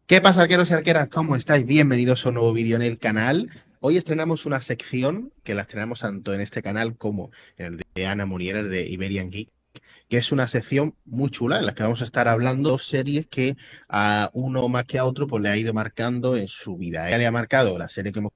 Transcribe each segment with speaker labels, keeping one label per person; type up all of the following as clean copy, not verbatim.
Speaker 1: ¿Qué pasa, arqueros y arqueras? ¿Cómo estáis? Bienvenidos a un nuevo vídeo en el canal. Hoy estrenamos una sección que la estrenamos tanto en este canal como en el de Ana Muriel, el de Iberian Geek, que es una sección muy chula en la que vamos a estar hablando de dos series que a uno más que a otro pues le ha ido marcando en su vida. A ella le ha marcado la serie que hemos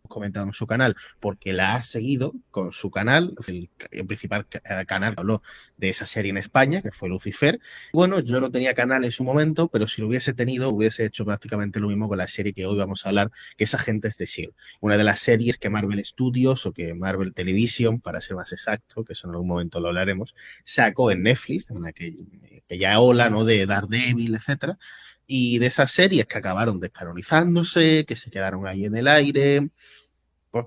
Speaker 1: comentado en su canal porque la ha seguido con su canal, el principal canal que habló de esa serie en España, que fue Lucifer. Bueno, yo no tenía canal en su momento, pero si lo hubiese tenido, hubiese hecho prácticamente lo mismo con la serie que hoy vamos a hablar, que es Agentes de S.H.I.E.L.D. Una de las series que Marvel Studios o que Marvel Television, para ser más exacto, que eso en algún momento lo hablaremos, sacó en Netflix, en aquella ola, ¿no?, de Daredevil, etcétera, y de esas series que acabaron descanonizándose, que se quedaron ahí en el aire,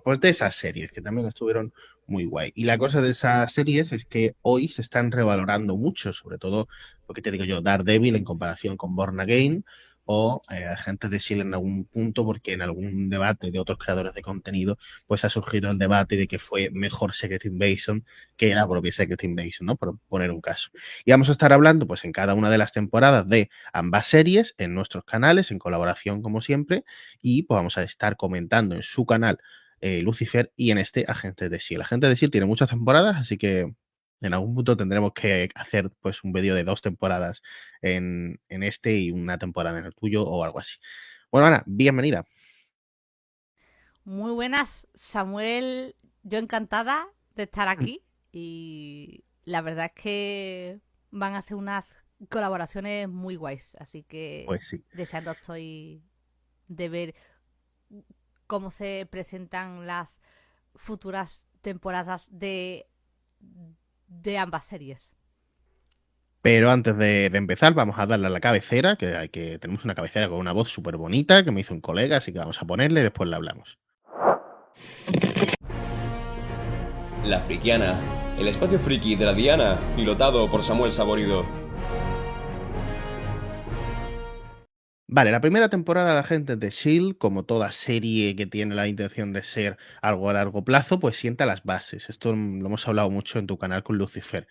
Speaker 1: pues de esas series que también estuvieron muy guay. Y la cosa de esas series es que hoy se están revalorando mucho, sobre todo, lo que te digo yo, Daredevil en comparación con Born Again o Agentes de S.H.I.E.L.D. en algún punto, porque en algún debate de otros creadores de contenido, pues ha surgido el debate de que fue mejor Secret Invasion que la propia Secret Invasion, ¿no? Por poner un caso. Y vamos a estar hablando, pues en cada una de las temporadas de ambas series, en nuestros canales, en colaboración como siempre, y pues vamos a estar comentando en su canal Lucifer y en este Agentes de S.H.I.E.L.D. Agentes de S.H.I.E.L.D. tiene muchas temporadas, así que en algún punto tendremos que hacer pues un vídeo de 2 temporadas en este y una temporada en el tuyo o algo así. Bueno, Ana, bienvenida.
Speaker 2: Muy buenas, Samuel. Yo encantada de estar aquí y la verdad es que van a ser unas colaboraciones muy guays, así que
Speaker 1: Pues sí.
Speaker 2: deseando estoy de ver cómo se presentan las futuras temporadas de ambas series.
Speaker 1: Pero antes de empezar, vamos a darle a la cabecera, que tenemos una cabecera con una voz súper bonita que me hizo un colega, así que vamos a ponerle y después la hablamos.
Speaker 3: La Frikiana, el espacio friki de la Diana, pilotado por Samuel Saborido.
Speaker 1: Vale, la primera temporada de Agentes de S.H.I.E.L.D., como toda serie que tiene la intención de ser algo a largo plazo, pues sienta las bases. Esto lo hemos hablado mucho en tu canal con Lucifer.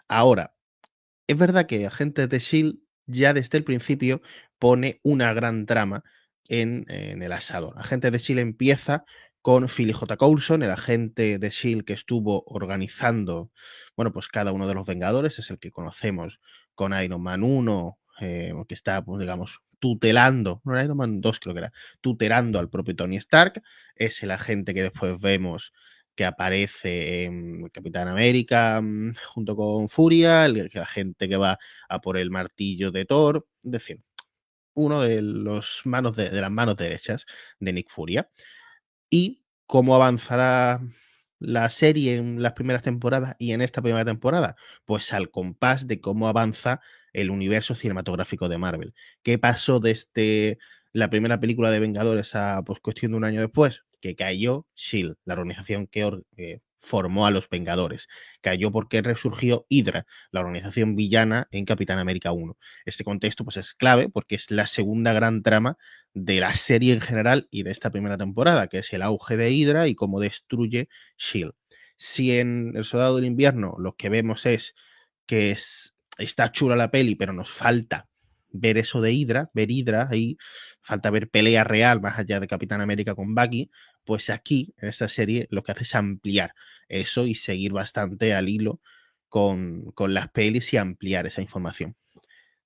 Speaker 1: Ahora, es verdad que Agentes de S.H.I.E.L.D. ya desde el principio pone una gran trama en el asador. Agentes de S.H.I.E.L.D. empieza con Philly J. Coulson, el agente de S.H.I.E.L.D. que estuvo organizando, bueno, pues cada uno de los Vengadores, es el que conocemos con Iron Man 1, que está, pues, digamos, tutelando, no era Iron Man 2 creo que era, tutelando al propio Tony Stark, es el agente que después vemos que aparece en Capitán América junto con Furia, la gente que va a por el martillo de Thor, es decir, uno de los manos de las manos derechas de Nick Furia. Y cómo avanzará la serie en las primeras temporadas y en esta primera temporada, pues al compás de cómo avanza el universo cinematográfico de Marvel. ¿Qué pasó desde la primera película de Vengadores a pues cuestión de un año después? Que cayó S.H.I.E.L.D., la organización que formó a los Vengadores. Cayó porque resurgió Hydra, la organización villana en Capitán América 1. Este contexto pues es clave porque es la segunda gran trama de la serie en general y de esta primera temporada, que es el auge de Hydra y cómo destruye S.H.I.E.L.D. Si en El Soldado del Invierno lo que vemos es que está chula la peli, pero nos falta ver eso de Hydra, ver Hydra ahí, falta ver pelea real más allá de Capitán América con Bucky, pues aquí, en esta serie, lo que hace es ampliar eso y seguir bastante al hilo con las pelis y ampliar esa información.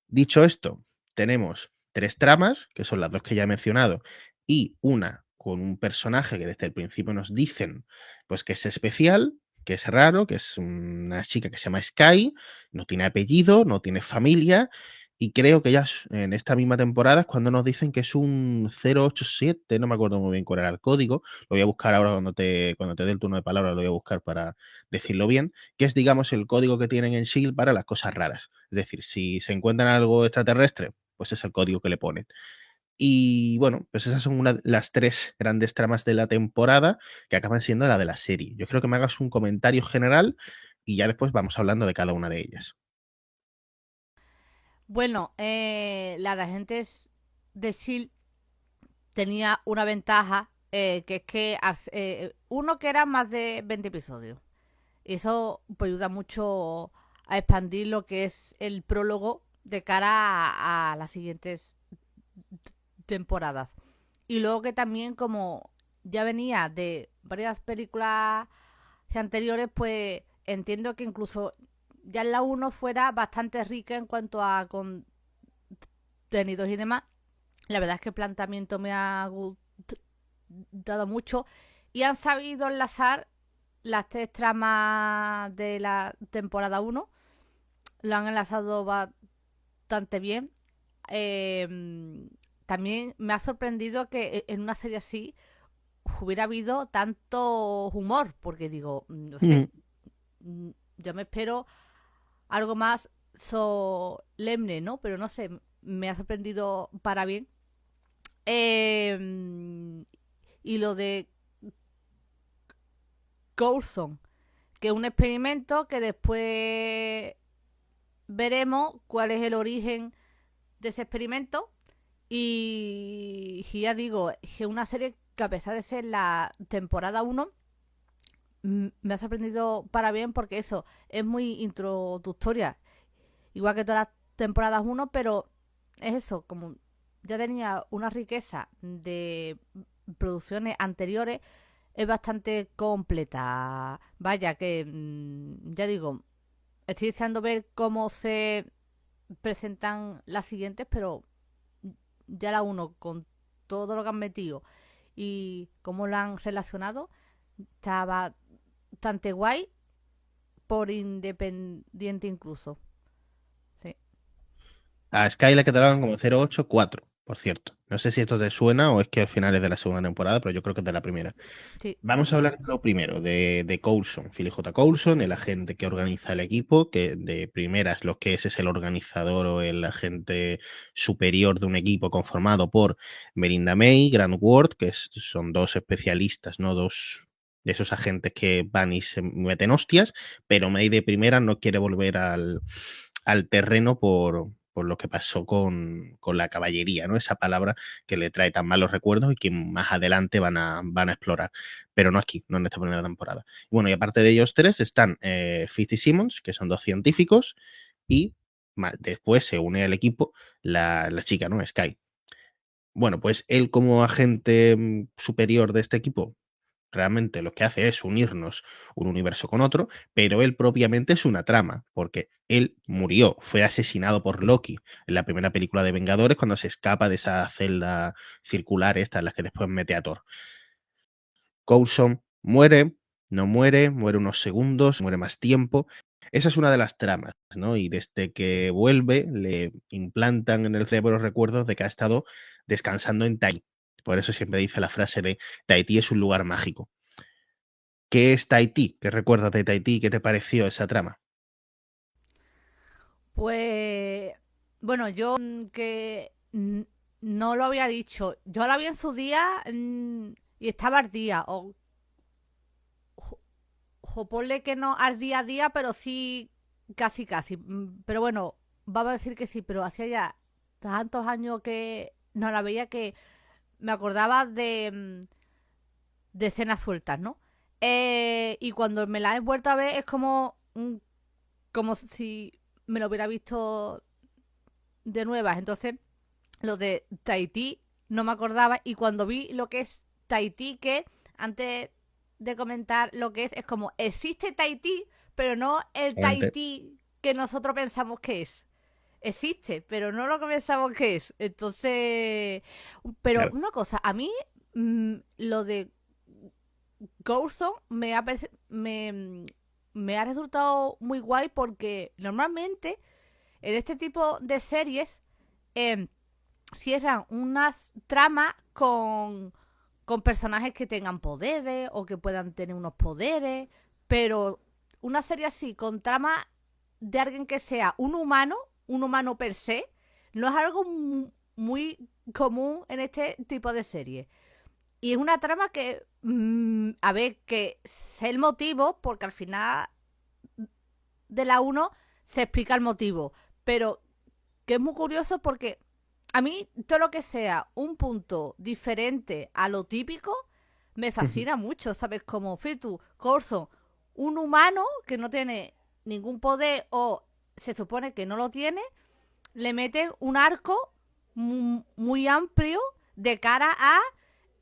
Speaker 1: Dicho esto, tenemos 3 tramas, que son las 2 que ya he mencionado, y una con un personaje que desde el principio nos dicen pues que es especial, que es raro, que es una chica que se llama Sky, no tiene apellido, no tiene familia, y creo que ya en esta misma temporada es cuando nos dicen que es un 087, no me acuerdo muy bien cuál era el código, lo voy a buscar ahora cuando te dé el turno de palabra, lo voy a buscar para decirlo bien, que es, digamos, el código que tienen en S.H.I.E.L.D. para las cosas raras. Es decir, si se encuentran algo extraterrestre, pues es el código que le ponen. Y bueno, pues esas son las 3 grandes tramas de la temporada que acaban siendo la de la serie. Yo creo que me hagas un comentario general y ya después vamos hablando de cada una de ellas.
Speaker 2: Bueno, la de agentes de S.H.I.E.L.D. tenía una ventaja, que es que uno que era más de 20 episodios. Y eso pues, ayuda mucho a expandir lo que es el prólogo de cara a las siguientes temporadas. Y luego que también, como ya venía de varias películas anteriores, pues entiendo que incluso ya en la 1 fuera bastante rica en cuanto a contenidos y demás. La verdad es que el planteamiento me ha gustado mucho y han sabido enlazar las 3 tramas de la temporada 1. Lo han enlazado bastante bien. También me ha sorprendido que en una serie así hubiera habido tanto humor, porque digo, no sé, yo me espero algo más solemne, ¿no? Pero no sé, me ha sorprendido para bien. Y lo de Coulson, que es un experimento que después veremos cuál es el origen de ese experimento. Y ya digo, es una serie que a pesar de ser la temporada 1, me ha sorprendido para bien porque eso es muy introductoria, igual que todas las temporadas 1, pero es eso, como ya tenía una riqueza de producciones anteriores, es bastante completa. Vaya que, ya digo, estoy deseando ver cómo se presentan las siguientes, pero ya la 1 con todo lo que han metido y cómo lo han relacionado, estaba bastante guay por independiente incluso. Sí.
Speaker 1: A Sky le quedaban como 084, por cierto. No sé si esto te suena o es que al final es de la segunda temporada, pero yo creo que es de la primera.
Speaker 2: Sí.
Speaker 1: Vamos a hablar de lo primero, de Coulson, Philip J. Coulson, el agente que organiza el equipo, que de primeras lo que es el organizador o el agente superior de un equipo conformado por Melinda May, Grant Ward, que son dos especialistas, no dos de esos agentes que van y se meten hostias, pero May de primera no quiere volver al terreno por lo que pasó con la caballería, ¿no? Esa palabra que le trae tan malos recuerdos y que más adelante van a explorar. Pero no aquí, no en esta primera temporada. Bueno, y aparte de ellos tres están Fitz y Simmons, que son dos científicos, y después se une al equipo la chica, ¿no? Sky. Bueno, pues él como agente superior de este equipo realmente lo que hace es unirnos un universo con otro, pero él propiamente es una trama, porque él murió, fue asesinado por Loki en la primera película de Vengadores cuando se escapa de esa celda circular esta en la que después mete a Thor. Coulson muere, no muere, muere unos segundos, muere más tiempo. Esa es una de las tramas, ¿no? Y desde que vuelve le implantan en el cerebro los recuerdos de que ha estado descansando en Tahití. Por eso siempre dice la frase de Tahití es un lugar mágico. ¿Qué es Tahití? ¿Qué recuerdas de Tahití? ¿Qué te pareció esa trama?
Speaker 2: Pues, bueno, yo que no lo había dicho. Yo la vi en su día y estaba ardía. O ponle que no ardía a día, pero sí casi casi. Pero bueno, vamos a decir que sí, pero hacía ya tantos años que no la veía que me acordaba de escenas sueltas, ¿no? Y cuando me la he vuelto a ver es como si me lo hubiera visto de nuevas. Entonces, lo de Tahití no me acordaba. Y cuando vi lo que es Tahití, que antes de comentar lo que es como existe Tahití, pero no el Tahití que nosotros pensamos que es. Existe, pero no lo que pensamos que es. Entonces, pero
Speaker 1: Claro.
Speaker 2: una cosa, a mí lo de Coulson me ha resultado muy guay porque normalmente en este tipo de series cierran unas tramas con personajes que tengan poderes o que puedan tener unos poderes, pero una serie así con trama de alguien que sea un humano per se, no es algo muy común en este tipo de series. Y es una trama que, a ver, que sé el motivo, porque al final de la 1 se explica el motivo, pero que es muy curioso porque a mí todo lo que sea un punto diferente a lo típico me fascina mucho, ¿sabes? Como Fitu, Corso, un humano que no tiene ningún poder o se supone que no lo tiene, le meten un arco muy amplio de cara a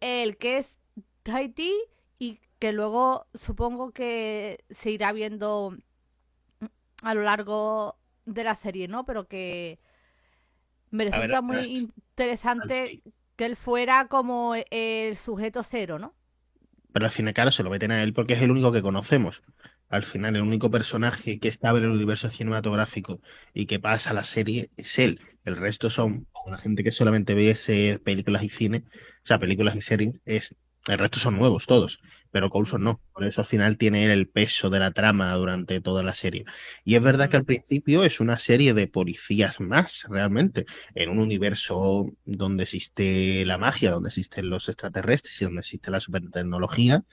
Speaker 2: el que es Tahití y que luego supongo que se irá viendo a lo largo de la serie, ¿no? Pero que me
Speaker 1: A ver,
Speaker 2: resulta muy interesante que él fuera como el sujeto cero, ¿no?
Speaker 1: pero al final, claro, se lo meten a él porque es el único que conocemos. Al final, el único personaje que estaba en el universo cinematográfico y que pasa a la serie es él. El resto son la gente que solamente ve películas y cine, o sea, películas y series, el resto son nuevos todos, pero Coulson
Speaker 2: Ujú,
Speaker 1: no. Por eso al final tiene él el peso de la trama durante toda la serie. Y es verdad que
Speaker 2: ujú,
Speaker 1: al principio es una serie de policías más, realmente, en un universo donde existe la magia, donde existen los extraterrestres y donde existe la supertecnología,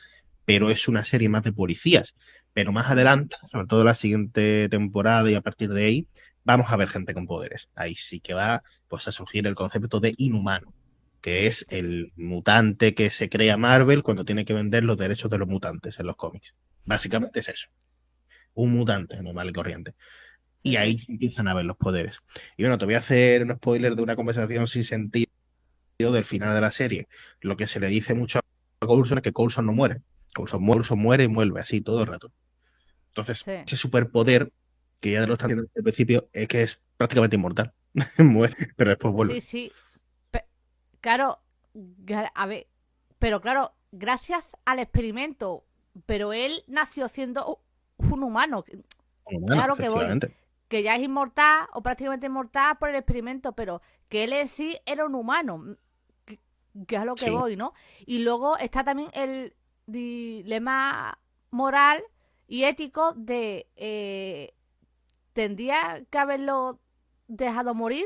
Speaker 1: pero es una serie más de policías. Pero más
Speaker 2: ujú.
Speaker 1: adelante, sobre todo la siguiente temporada y a partir de ahí, vamos a ver gente con poderes. Ahí sí que va pues, a surgir el concepto de inhumano, que es
Speaker 2: Sí,
Speaker 1: el mutante que se crea Marvel cuando tiene que vender los derechos de los mutantes en los cómics. Básicamente es eso, un mutante normal y corriente.
Speaker 2: sí,
Speaker 1: Y
Speaker 2: sí.
Speaker 1: ahí empiezan a ver los poderes. Y bueno, te voy a hacer un spoiler de una conversación sin sentido del final de la serie. Lo que se le dice mucho a Coulson es que Coulson no muere. Coulson muere y vuelve así todo el rato. Entonces,
Speaker 2: Sí,
Speaker 1: ese superpoder, que ya lo están diciendo desde el principio, es que es prácticamente inmortal. Muere, pero después vuelve.
Speaker 2: sí, sí. Pe- claro, a ver, pero claro, gracias al experimento, pero él nació siendo un humano, es
Speaker 1: Bueno,
Speaker 2: a lo que voy,
Speaker 1: efectivamente.
Speaker 2: que ya es inmortal o prácticamente inmortal por el experimento, pero que él en sí era un humano, que, que es a lo que
Speaker 1: Sí.
Speaker 2: voy, ¿no? Y luego está también el dilema moral y ético de tendría que haberlo dejado morir,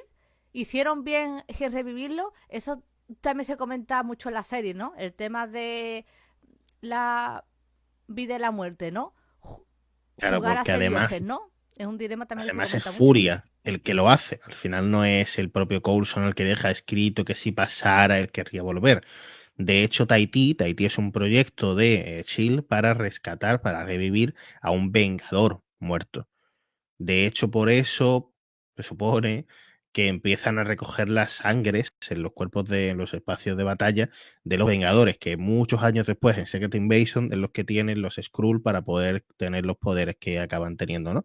Speaker 2: hicieron bien en revivirlo, eso también se comenta mucho en la serie, ¿no? El tema de la vida y la muerte, ¿no?
Speaker 1: Claro,
Speaker 2: Jugar a
Speaker 1: porque
Speaker 2: ser
Speaker 1: además,
Speaker 2: dioses, ¿no? Es un dilema también que se
Speaker 1: además es
Speaker 2: comenta mucho.
Speaker 1: Furia el que lo hace. Al final no es el propio Coulson el que deja escrito que si pasara él querría volver. De hecho, Tahití es un proyecto de Shield para rescatar, para revivir a un Vengador muerto. De hecho, por eso se supone que empiezan a recoger las sangres en los cuerpos de los espacios de batalla de los Vengadores, que muchos años después en Secret Invasion es los que tienen los Skrull para poder tener los poderes que acaban teniendo, ¿no?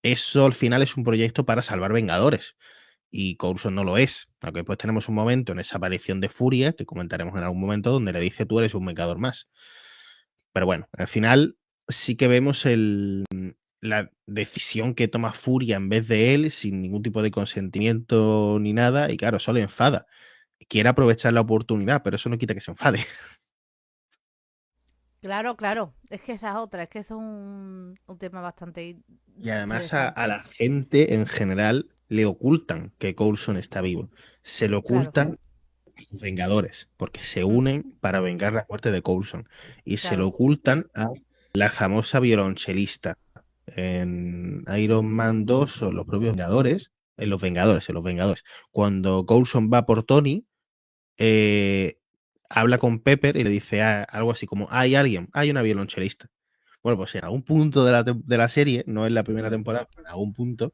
Speaker 1: Eso al final es un proyecto para salvar Vengadores. Y Coulson no lo es. Aunque después tenemos un momento en esa aparición de Furia, que comentaremos en algún momento, donde le dice tú eres un Vengador más. Pero bueno, al final sí que vemos la decisión que toma Furia en vez de él, sin ningún tipo de consentimiento ni nada, y claro, eso le enfada. Quiere aprovechar la oportunidad, pero eso no quita que se enfade.
Speaker 2: Claro, claro. Es que esa es otra, es que es un tema bastante
Speaker 1: Y además a
Speaker 2: interesante.
Speaker 1: la gente en general le ocultan que Coulson está vivo. Se lo
Speaker 2: Claro,
Speaker 1: ocultan a los Vengadores, porque se
Speaker 2: mm,
Speaker 1: unen para vengar la muerte de Coulson. Y se lo
Speaker 2: claro,
Speaker 1: ocultan a la famosa violonchelista. En Iron Man 2 o los propios Vengadores, en los Vengadores. Cuando Coulson va por Tony, eh, habla con Pepper y le dice algo así como, hay alguien, hay una violonchelista. Bueno, pues en algún punto de la serie, no en la primera temporada, pero en algún punto,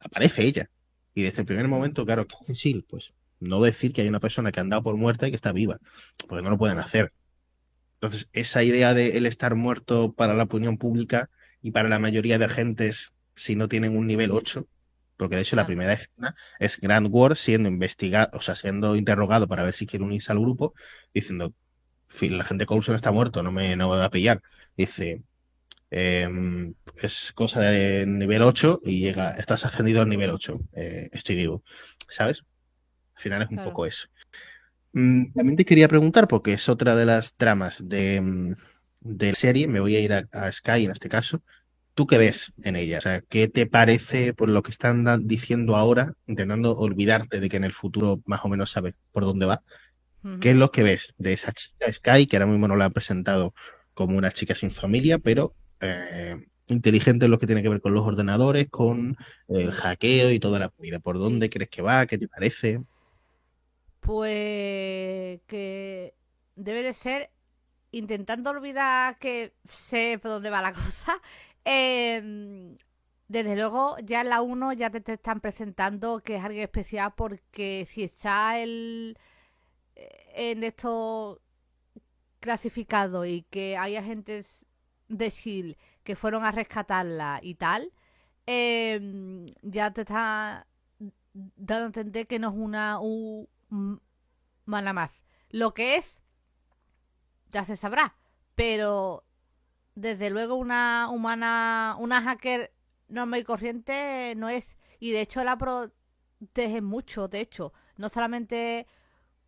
Speaker 1: aparece ella. Y desde el primer momento, claro, ¿qué hace Shield? Pues no decir que hay una persona que ha andado por muerta y que está viva, porque no lo pueden hacer. Entonces, esa idea de él estar muerto para la opinión pública y para la mayoría de agentes, si no tienen un nivel 8, porque de hecho la
Speaker 2: claro,
Speaker 1: primera escena es Grant Ward siendo investigado, o sea, siendo interrogado para ver si quiere unirse al grupo, diciendo, "Fin, la gente Coulson está muerto, no me va a pillar". Dice, es cosa de nivel 8 y llega, estás ascendido al nivel 8, estoy vivo, ¿sabes? Al final es un
Speaker 2: claro.
Speaker 1: poco eso. También te quería preguntar, porque es otra de las tramas de la serie, me voy a ir a Sky en este caso. ¿Tú qué ves en ella? O sea, ¿qué te parece por lo que están diciendo ahora, intentando olvidarte de que en el futuro más o menos sabes por dónde va? ¿Qué es
Speaker 2: Ujú.
Speaker 1: lo que ves de esa chica Sky, que ahora mismo no la han presentado como una chica sin familia, pero inteligente en lo que tiene que ver con los ordenadores, con el hackeo y toda la vida? ¿Por
Speaker 2: Sí,
Speaker 1: dónde crees que va? ¿Qué te parece?
Speaker 2: pues que debe de ser intentando olvidar que sé por dónde va la cosa. desde luego ya en la uno ya te están presentando que es alguien especial porque si está en esto clasificado y que hay agentes de SHIELD que fueron a rescatarla y tal, ya te está dando a entender que no es una humana más. Lo que es, ya se sabrá, pero desde luego una humana, una hacker normal y corriente no es. Y de hecho la protege mucho, de hecho. No solamente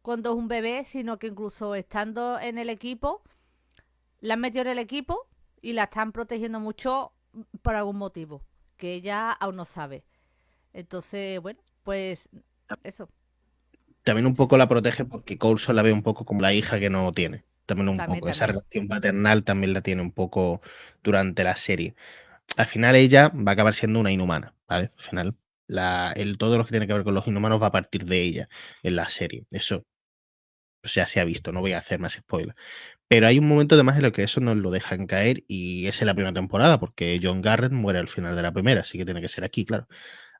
Speaker 2: cuando es un bebé, sino que incluso estando en el equipo, la han metido en el equipo y la están protegiendo mucho por algún motivo, que ella aún no sabe. Entonces, bueno, pues eso.
Speaker 1: También un poco la protege porque Coulson la ve un poco como la hija que no tiene. También un
Speaker 2: También,
Speaker 1: poco. Esa
Speaker 2: también.
Speaker 1: relación paternal también la tiene un poco durante la serie. Al final ella va a acabar siendo una inhumana, ¿vale? Al final, todo lo que tiene que ver con los inhumanos va a partir de ella en la serie. Eso pues, ya se ha visto, no voy a hacer más spoilers. Pero hay un momento además en el que eso nos lo dejan caer y es en la primera temporada, porque John Garrett muere al final de la primera, así que tiene que ser aquí, claro.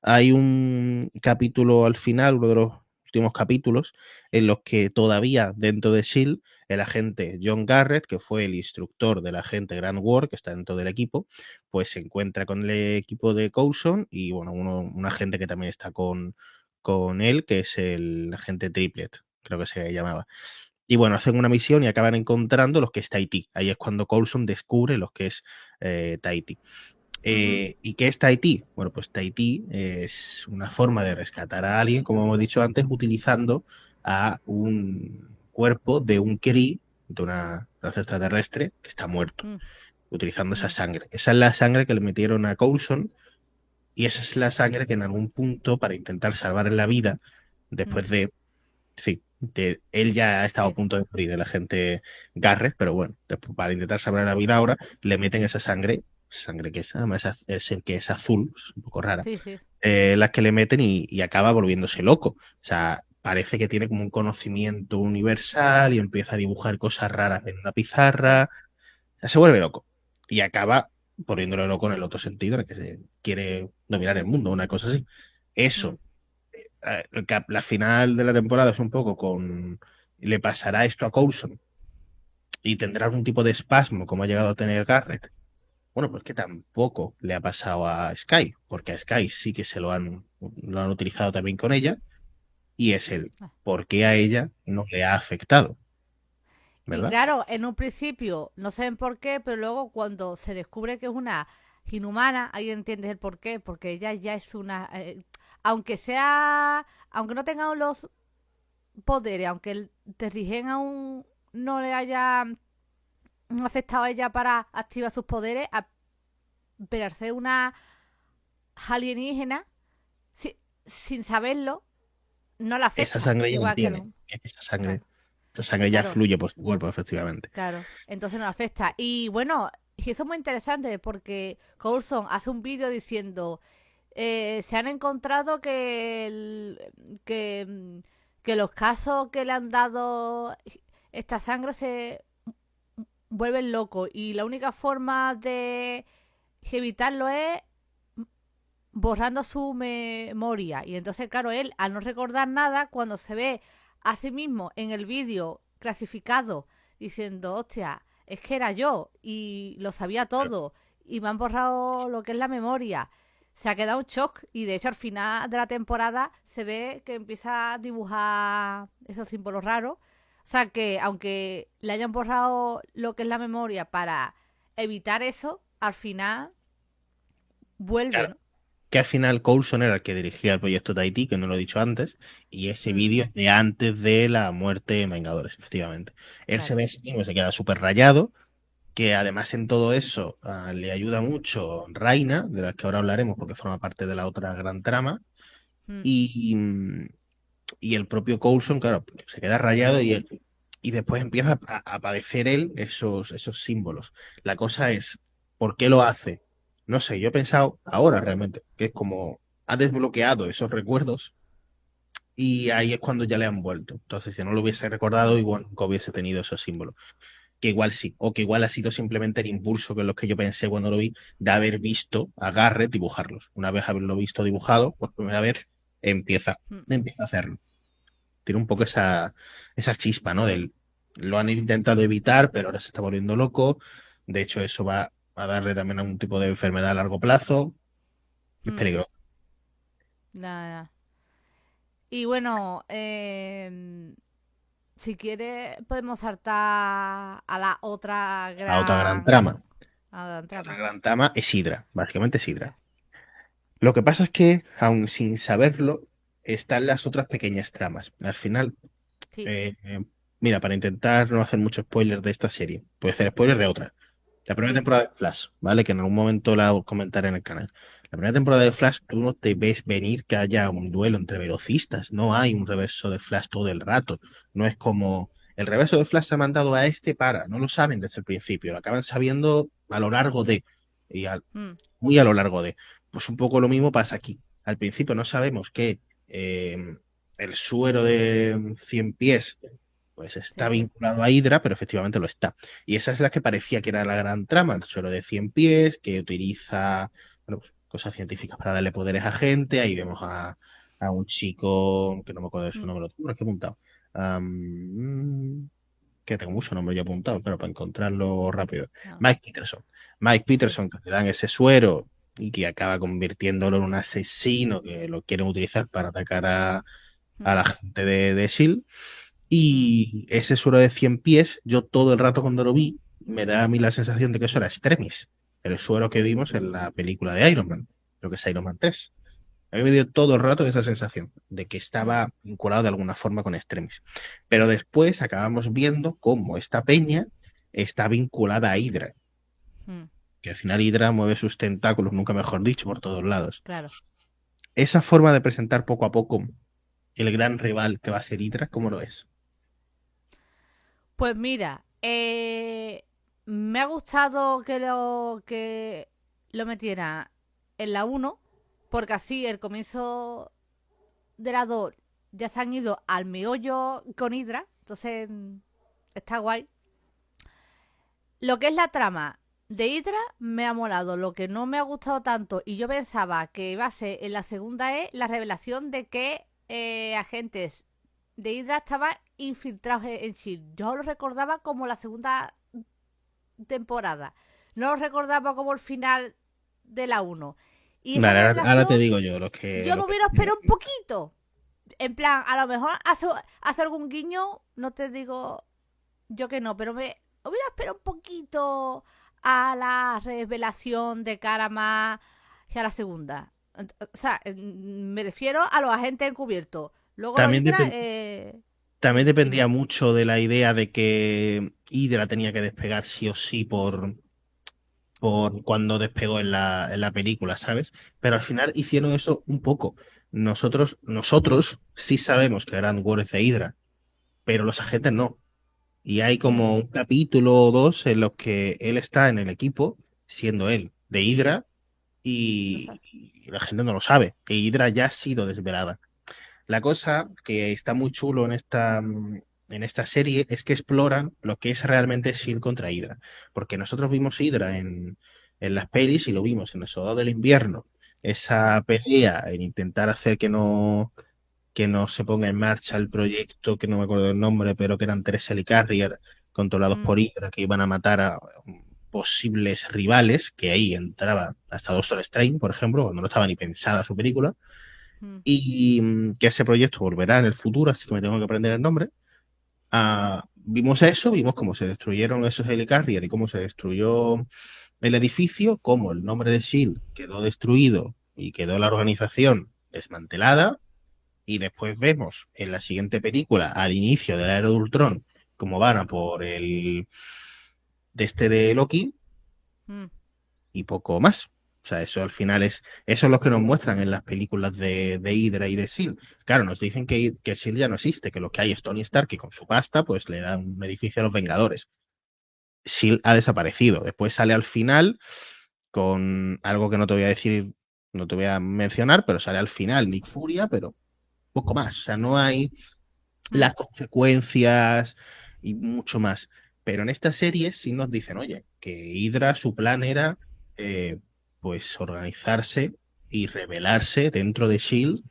Speaker 1: Hay un capítulo al final, uno de los últimos capítulos, en los que todavía dentro de SHIELD, el agente John Garrett, que fue el instructor del agente Grant Ward, que está dentro del equipo, pues se encuentra con el equipo de Coulson y bueno, un agente que también está con él, que es el agente Triplet, creo que se llamaba. Y bueno, hacen una misión y acaban encontrando los que es Tahití. Ahí es cuando Coulson descubre los que es Tahití.
Speaker 2: Ujú,
Speaker 1: ¿Y qué es Tahití? Bueno, pues Tahití es una forma de rescatar a alguien, como hemos dicho antes, utilizando a un cuerpo de un Kree, de una raza extraterrestre, que está muerto,
Speaker 2: mm,
Speaker 1: utilizando esa
Speaker 2: mm,
Speaker 1: sangre. Esa es la sangre que le metieron a Coulson y esa es la sangre que en algún punto, para intentar salvar la vida,
Speaker 2: mm.
Speaker 1: después de, sí, él ya ha estado a
Speaker 2: Sí,
Speaker 1: punto de morir, el agente Garrett, pero bueno, después, para intentar salvar la vida ahora, le meten esa sangre que es, además es el que es azul, es un poco rara,
Speaker 2: sí, sí.
Speaker 1: las que le meten y acaba volviéndose loco. O sea, parece que tiene como un conocimiento universal y empieza a dibujar cosas raras en una
Speaker 2: Sí.
Speaker 1: pizarra, o sea, se vuelve loco y acaba poniéndolo loco en el otro sentido, en el que se quiere dominar el mundo, una cosa así.
Speaker 2: Mm,
Speaker 1: Eso la final de la temporada es un poco con. ¿Le pasará esto a Coulson? ¿Y tendrá algún tipo de espasmo como ha llegado a tener Garrett? Bueno, pues que tampoco le ha pasado a Sky, porque a Sky sí que lo han utilizado también con ella, y es el
Speaker 2: ah.
Speaker 1: por qué a ella no le ha afectado,
Speaker 2: Y
Speaker 1: ¿verdad?
Speaker 2: claro, en un principio no saben por qué, pero luego cuando se descubre que es una inhumana, ahí entiendes el por qué, porque ella ya es una... aunque sea... Aunque no tenga los poderes, aunque el Terrigen aún no le haya afectado a ella para activar sus poderes, pero al ser una alienígena, si- sin saberlo, no la
Speaker 1: Esa
Speaker 2: afecta,
Speaker 1: sangre ya la
Speaker 2: igual que
Speaker 1: tiene,
Speaker 2: no.
Speaker 1: esa
Speaker 2: Claro,
Speaker 1: sangre ya
Speaker 2: claro.
Speaker 1: fluye por su cuerpo, efectivamente.
Speaker 2: Claro, entonces no afecta. Y bueno, y eso es muy interesante porque Coulson hace un vídeo diciendo, se han encontrado que los casos que le han dado esta sangre se vuelven locos y la única forma de evitarlo es borrando su memoria. Y entonces, claro, él, al no recordar nada, cuando se ve a sí mismo en el vídeo clasificado, diciendo, hostia, es que era yo y lo sabía
Speaker 1: Claro.
Speaker 2: todo y me han borrado lo que es la memoria. Se ha quedado un shock y de hecho al final de la temporada se ve que empieza a dibujar esos símbolos raros. O sea que aunque le hayan borrado lo que es la memoria para evitar eso, al final vuelve,
Speaker 1: Claro.
Speaker 2: ¿no?
Speaker 1: Que al final Coulson era el que dirigía el proyecto Tahití, que no lo he dicho antes, y ese
Speaker 2: Mm,
Speaker 1: vídeo es de antes de la muerte en Vengadores, efectivamente. Él se
Speaker 2: claro.
Speaker 1: ve a sí mismo, se queda súper rayado, que además en todo eso le ayuda mucho Raina, de la que ahora hablaremos porque forma parte de la otra gran trama,
Speaker 2: Mm.
Speaker 1: y, y el propio Coulson, claro, se queda rayado y después empieza a padecer él esos símbolos. La cosa es, ¿por qué lo hace? No sé, yo he pensado ahora realmente, que es como ha desbloqueado esos recuerdos y ahí es cuando ya le han vuelto. Entonces, si no lo hubiese recordado, igual nunca hubiese tenido esos símbolos. que igual sí, o que igual ha sido simplemente el impulso, que es lo que yo pensé cuando lo vi, de haber visto a Garrett dibujarlos. Una vez haberlo visto dibujado, por primera vez, empieza,
Speaker 2: Mm,
Speaker 1: empieza a hacerlo. Tiene un poco esa chispa, ¿no? Lo han intentado evitar, pero ahora se está volviendo loco. De hecho, eso va a darle también a un tipo de enfermedad a largo plazo. Es
Speaker 2: mm,
Speaker 1: peligroso.
Speaker 2: nada. Y bueno, si quieres podemos saltar a la otra
Speaker 1: La otra gran trama.
Speaker 2: a la gran
Speaker 1: La otra
Speaker 2: trama.
Speaker 1: gran trama es Hydra, básicamente es Hydra. Lo que pasa es que, aun sin saberlo, están las otras pequeñas tramas. Al final,
Speaker 2: Sí,
Speaker 1: eh, eh, mira, para intentar no hacer mucho spoiler de esta serie, puede hacer spoiler de otra. La primera
Speaker 2: sí.
Speaker 1: temporada de Flash, ¿vale? Que en algún momento la comentaré en el canal. La primera temporada de Flash, tú no te ves venir que haya un duelo entre velocistas. No hay un reverso de Flash todo el rato. No es como el reverso de Flash se ha mandado a este para. No lo saben desde el principio. Lo acaban sabiendo a lo largo de. Y
Speaker 2: Mm,
Speaker 1: muy a lo largo de. Pues un poco lo mismo pasa aquí. Al principio no sabemos que el suero de 100 pies pues está
Speaker 2: sí.
Speaker 1: vinculado a Hydra, pero efectivamente lo está. Y esa es la que parecía que era la gran trama, el suero de 100 pies, que utiliza bueno, pues, cosas científicas para darle poderes a gente. Ahí vemos a un chico, que no me acuerdo de su
Speaker 2: Mm,
Speaker 1: nombre, lo tengo aquí apuntado. Que tengo mucho nombre ya apuntado, pero para encontrarlo rápido.
Speaker 2: no,
Speaker 1: Mike Peterson. Mike
Speaker 2: sí.
Speaker 1: Peterson, que le dan ese suero y que acaba convirtiéndolo en un asesino que lo quieren utilizar para atacar a
Speaker 2: Mm,
Speaker 1: la gente de S.H.I.E.L.D.
Speaker 2: mm,
Speaker 1: Y ese suero de 100 pies, yo todo el rato cuando lo vi, me da a mí la sensación de que eso era Extremis, el suero que vimos en la película de Iron Man, creo que es Iron Man 3. A mí me dio todo el rato esa sensación de que
Speaker 2: mm,
Speaker 1: estaba vinculado de alguna forma con Extremis. Pero después acabamos viendo cómo esta peña está vinculada a Hydra,
Speaker 2: mm,
Speaker 1: que al final Hydra mueve sus tentáculos, nunca mejor dicho, por todos lados.
Speaker 2: claro.
Speaker 1: Esa forma de presentar poco a poco el gran rival que va a ser Hydra, ¿cómo lo es?
Speaker 2: Pues mira, me ha gustado que lo metiera en la uno porque así el comienzo de la 2 ya se han ido al meollo con Hydra, entonces está guay. Lo que es la trama de Hydra me ha molado, lo que no me ha gustado tanto y yo pensaba que iba a ser en la segunda es la revelación de que agentes de Hydra estaban infiltrados en Shield. Yo lo recordaba como la segunda temporada. No lo recordaba como el final de la uno. Y esa
Speaker 1: Vale, ahora te
Speaker 2: revelación
Speaker 1: digo yo
Speaker 2: yo me
Speaker 1: lo que
Speaker 2: hubiera esperado un poquito. En plan, a lo mejor hace algún guiño, no te digo yo que no, pero me hubiera esperado un poquito a la revelación de cara más que a la segunda. O sea, me refiero a los agentes encubiertos. Luego los
Speaker 1: también,
Speaker 2: Hydra,
Speaker 1: también
Speaker 2: sí,
Speaker 1: dependía
Speaker 2: dime.
Speaker 1: mucho de la idea de que Hydra tenía que despegar sí o sí por cuando despegó en la película, ¿sabes? Pero al final hicieron eso un poco. Nosotros sí sabemos que eran War de Hydra, pero los agentes no. Y hay
Speaker 2: Mm,
Speaker 1: como un capítulo o dos en los que él está en el equipo, siendo él de Hydra,
Speaker 2: no sé.
Speaker 1: y la gente no lo sabe, que Hydra ya ha sido desvelada. La cosa que está muy chulo en esta serie es que exploran lo que es realmente Shield contra Hydra. Porque nosotros vimos Hydra en las pelis y lo vimos en el Soldado del Invierno. Esa pelea en intentar hacer que no se ponga en marcha el proyecto, que no me acuerdo del nombre, pero que eran tres Helicarrier controlados
Speaker 2: Mm,
Speaker 1: por Hydra que iban a matar a posibles rivales, que ahí entraba hasta Doctor Strange, por ejemplo, cuando no estaba ni pensada su película
Speaker 2: mm,
Speaker 1: y que ese proyecto volverá en el futuro, así que me tengo que aprender el nombre. Vimos eso, vimos cómo se destruyeron esos Helicarrier y cómo se destruyó el edificio, cómo el nombre de S.H.I.E.L.D. quedó destruido y quedó la organización desmantelada. Y después vemos en la siguiente película, al inicio de la era de Ultron, cómo van a por el de este de Loki
Speaker 2: mm,
Speaker 1: y poco más. O sea, eso al final eso es lo que nos muestran en las películas de Hydra y de S.H.I.E.L.D. Claro, nos dicen que S.H.I.E.L.D. ya no existe, que lo que hay es Tony Stark y con su pasta pues le dan un edificio a los Vengadores. S.H.I.E.L.D. ha desaparecido. Después sale al final con algo que no te voy a decir, no te voy a mencionar, pero sale al final Nick Furia, pero poco más. O sea, no hay
Speaker 2: mm,
Speaker 1: las consecuencias y mucho más. Pero en esta serie sí nos dicen, oye, que Hydra su plan era pues organizarse y rebelarse dentro de Shield,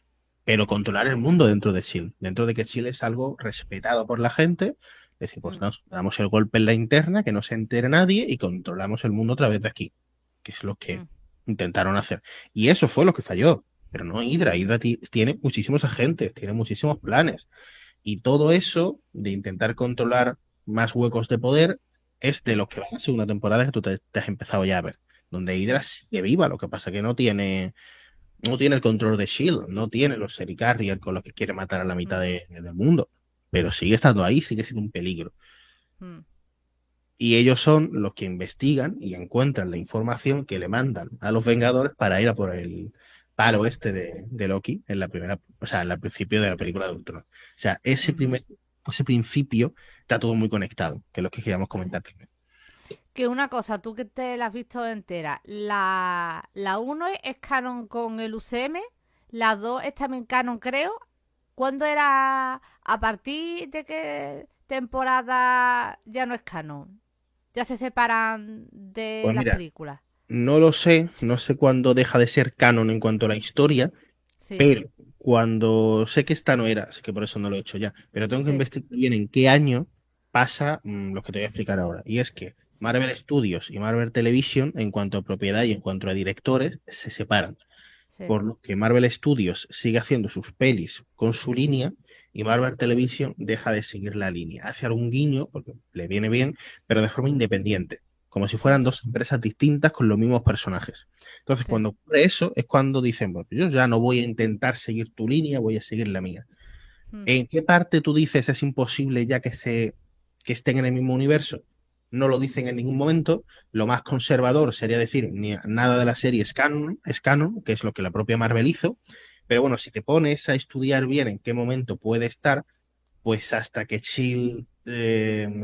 Speaker 1: pero controlar el mundo dentro de Shield, dentro de que Shield es algo respetado por la gente. Es decir, pues
Speaker 2: Mm,
Speaker 1: nos damos el golpe en la interna, que no se entere nadie y controlamos el mundo a través de aquí, que es lo que
Speaker 2: mm,
Speaker 1: intentaron hacer. Y eso fue lo que falló. Pero no Hydra. Hydra tiene muchísimos agentes, tiene muchísimos planes. Y todo eso de intentar controlar más huecos de poder es de lo que va a la segunda temporada que tú te has empezado ya a ver. Donde Hydra
Speaker 2: sí.
Speaker 1: sigue viva, lo que pasa que no tiene el control de Shield, no tiene los Helicarrier con los que quiere matar a la mitad
Speaker 2: Mm,
Speaker 1: del mundo. Pero sigue estando ahí, sigue siendo un peligro.
Speaker 2: mm,
Speaker 1: Y ellos son los que investigan y encuentran la información que le mandan a los Vengadores para ir a por el palo este de Loki en la primera, o sea, en el principio de la película de Ultron. O sea,
Speaker 2: ujú.
Speaker 1: ese principio está todo muy conectado, que es lo que queríamos
Speaker 2: Vale.
Speaker 1: comentar también.
Speaker 2: Que una cosa, tú que te la has visto entera, la uno es canon con el UCM, la 2 es también canon, creo. ¿Cuándo era? ¿A partir de qué temporada ya no es canon? Ya se separan de
Speaker 1: Pues
Speaker 2: las
Speaker 1: mira,
Speaker 2: películas.
Speaker 1: no lo sé, no sé cuándo deja de ser canon en cuanto a la historia,
Speaker 2: Sí,
Speaker 1: pero cuando sé que esta no era, así que por eso no lo he hecho ya, pero tengo que
Speaker 2: sí,
Speaker 1: investigar bien en qué año pasa lo que te voy a explicar ahora. Y es que Marvel Studios y Marvel Television, en cuanto a propiedad y en cuanto a directores, se separan.
Speaker 2: sí,
Speaker 1: Por lo que Marvel Studios sigue haciendo sus pelis con su línea y Marvel Television deja de seguir la línea. Hace algún guiño, porque le viene bien, pero de forma independiente, como si fueran
Speaker 2: mm,
Speaker 1: dos empresas distintas con los mismos personajes. Entonces,
Speaker 2: sí,
Speaker 1: cuando ocurre eso, es cuando dicen, bueno, yo ya no voy a intentar seguir tu línea, voy a seguir la mía.
Speaker 2: mm,
Speaker 1: ¿En qué parte tú dices es imposible ya que estén en el mismo universo? No lo dicen en ningún momento. Lo más conservador sería decir nada de la serie es canon, que es lo que la propia Marvel hizo. Pero bueno, si te pones a estudiar bien en qué momento puede estar, pues hasta que Chill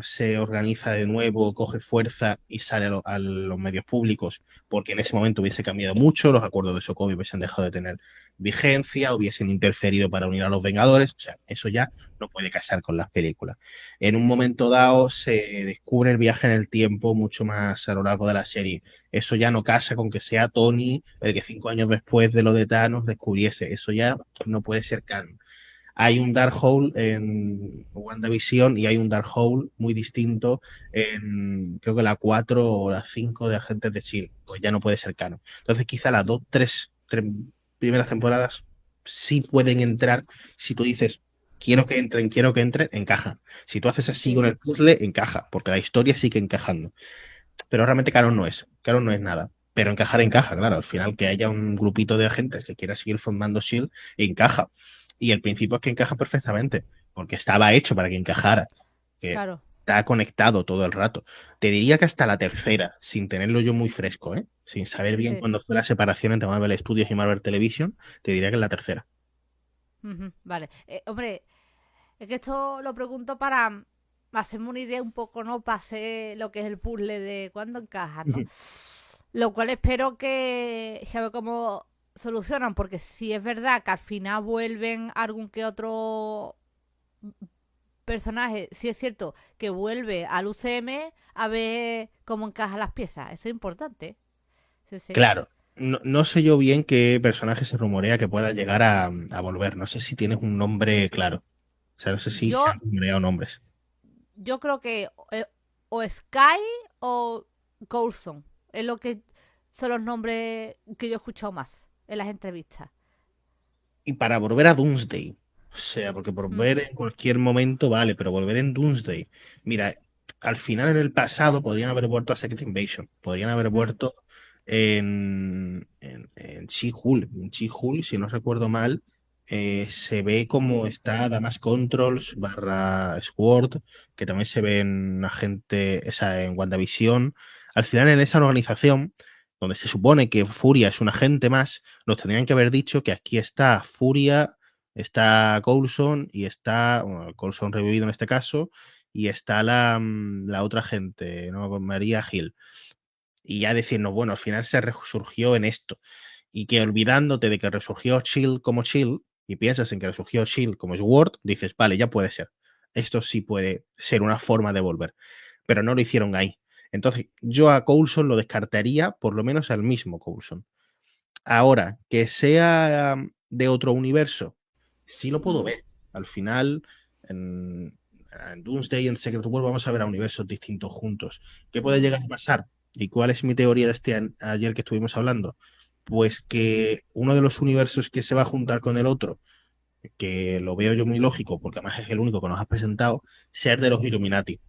Speaker 1: se organiza de nuevo, coge fuerza y sale a los medios públicos, porque en ese momento hubiese cambiado mucho, los acuerdos de Sokovia hubiesen dejado de tener vigencia, hubiesen interferido para unir a los Vengadores, o sea, eso ya no puede casar con las películas. En un momento dado se descubre el viaje en el tiempo mucho más a lo largo de la serie. Eso ya no casa con que sea Tony el que 5 años después de lo de Thanos descubriese. Eso ya no puede ser canon. Hay un Darkhold en WandaVision y hay un Darkhold muy distinto en, creo que la 4 o la 5 de Agentes de S.H.I.E.L.D. Pues ya no puede ser canon. Entonces quizá las dos, tres primeras temporadas sí pueden entrar si tú dices quiero que entren, encaja. Si tú haces así con
Speaker 2: sí.
Speaker 1: el puzzle, encaja, porque la historia sigue encajando. Pero realmente canon no es nada. Pero encajar encaja, claro. Al final que haya un grupito de agentes que quiera seguir formando S.H.I.E.L.D. encaja. Y el principio es que encaja perfectamente, porque estaba hecho para que encajara, que
Speaker 2: Claro.
Speaker 1: está conectado todo el rato. Te diría que hasta la tercera, sin tenerlo yo muy fresco, ¿eh? Sin saber bien
Speaker 2: Sí.
Speaker 1: cuándo fue la separación entre Marvel Studios y Marvel Television, te diría que es la tercera.
Speaker 2: Ujú, vale. Hombre, es que esto lo pregunto para hacerme una idea un poco, ¿no? Para hacer lo que es el puzzle de cuándo encajan, ¿no? Lo cual espero que a ver cómo solucionan, porque si es verdad que al final vuelven algún que otro personaje, si es cierto que vuelve al UCM, a ver cómo encajan las piezas. Eso es importante. Sí, sí.
Speaker 1: Claro, no sé yo bien qué personaje se rumorea que pueda llegar a volver. No sé si tienes un nombre claro. O sea, no sé si se
Speaker 2: Yo,
Speaker 1: han rumoreado nombres.
Speaker 2: yo creo que o Sky o Coulson es lo que son los nombres que yo he escuchado más en las entrevistas.
Speaker 1: Y para volver a Doomsday. O sea, porque
Speaker 2: Mm,
Speaker 1: volver en cualquier momento vale, pero volver en Doomsday. Mira, al final en el pasado podrían haber vuelto a Secret Invasion. Podrían haber
Speaker 2: mm,
Speaker 1: vuelto en She-Hulk. En She-Hulk, si no recuerdo mal, se ve como está Damas Controls barra Sword, que también se ve en Agente, esa en WandaVision. Al final en esa organización, donde se supone que Furia es un agente más, nos tendrían que haber dicho que aquí está Furia, está Coulson y está, bueno, Coulson revivido en este caso, y está la otra gente, ¿no? María Hill. Y ya decirnos, bueno, al final se resurgió en esto. Y que olvidándote de que resurgió Shield como Shield, y piensas en que resurgió Shield como Sword, dices, vale, ya puede ser. Esto sí puede ser una forma de volver. pero no lo hicieron ahí. Entonces, yo a Coulson lo descartaría, por lo menos al mismo Coulson. Ahora, que sea de otro universo, sí lo puedo ver. Al final, en Doomsday y en Secret World vamos a ver a universos distintos juntos. ¿Qué puede llegar a pasar? ¿Y cuál es mi teoría de ayer que estuvimos hablando? Pues que uno de los universos que se va a juntar con el otro, que lo veo yo muy lógico, porque además es el único que nos has presentado, sea el de los Illuminati.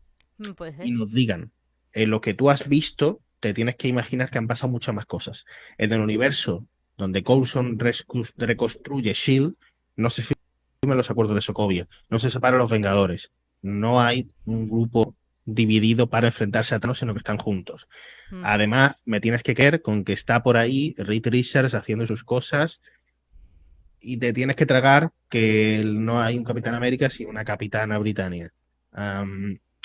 Speaker 2: Puede
Speaker 1: Y
Speaker 2: ser.
Speaker 1: nos digan, en lo que tú has visto, te tienes que imaginar que han pasado muchas más cosas. En el universo donde Coulson reconstruye Shield, no se firman los acuerdos de Sokovia, no se separan los Vengadores, no hay un grupo dividido para enfrentarse a Thanos, sino que están juntos. Además, me tienes que creer con que está por ahí Reed Richards haciendo sus cosas y te tienes que tragar que no hay un Capitán América, sino una Capitana Britannia.